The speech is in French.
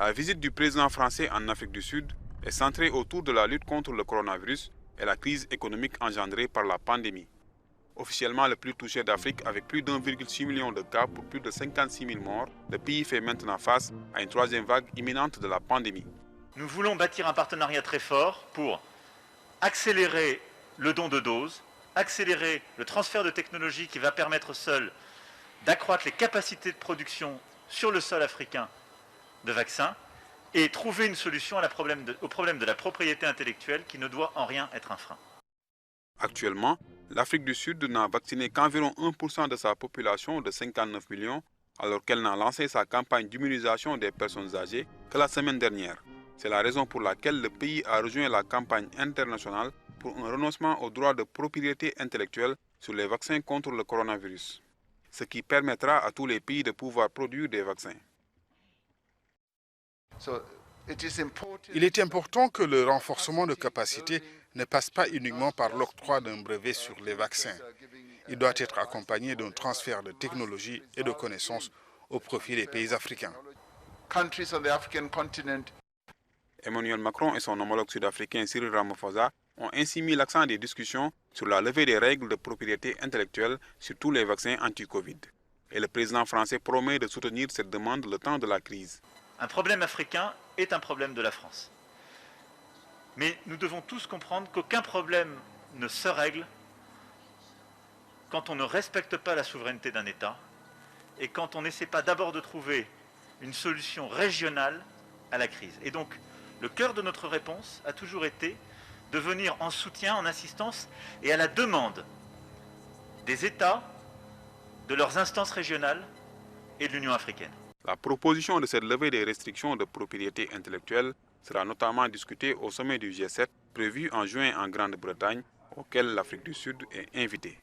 La visite du président français en Afrique du Sud est centrée autour de la lutte contre le coronavirus et la crise économique engendrée par la pandémie. Officiellement le plus touché d'Afrique avec plus d'1,6 million de cas pour plus de 56 000 morts, le pays fait maintenant face à une troisième vague imminente de la pandémie. Nous voulons bâtir un partenariat très fort pour accélérer le don de doses, accélérer le transfert de technologies qui va permettre seul d'accroître les capacités de production sur le sol africain de vaccins et trouver une solution au problème de la propriété intellectuelle qui ne doit en rien être un frein. Actuellement, l'Afrique du Sud n'a vacciné qu'environ 1% de sa population de 59 millions, alors qu'elle n'a lancé sa campagne d'immunisation des personnes âgées que la semaine dernière. C'est la raison pour laquelle le pays a rejoint la campagne internationale pour un renoncement au droit de propriété intellectuelle sur les vaccins contre le coronavirus, ce qui permettra à tous les pays de pouvoir produire des vaccins. Il est important que le renforcement de capacité ne passe pas uniquement par l'octroi d'un brevet sur les vaccins. Il doit être accompagné d'un transfert de technologie et de connaissances au profit des pays africains. Emmanuel Macron et son homologue sud-africain Cyril Ramaphosa ont ainsi mis l'accent des discussions sur la levée des règles de propriété intellectuelle sur tous les vaccins anti-Covid. Et le président français promet de soutenir cette demande le temps de la crise. Un problème africain est un problème de la France. Mais nous devons tous comprendre qu'aucun problème ne se règle quand on ne respecte pas la souveraineté d'un État et quand on n'essaie pas d'abord de trouver une solution régionale à la crise. Et donc, le cœur de notre réponse a toujours été de venir en soutien, en assistance et à la demande des États, de leurs instances régionales et de l'Union africaine. La proposition de cette levée des restrictions de propriété intellectuelle sera notamment discutée au sommet du G7 prévu en juin en Grande-Bretagne, auquel l'Afrique du Sud est invitée.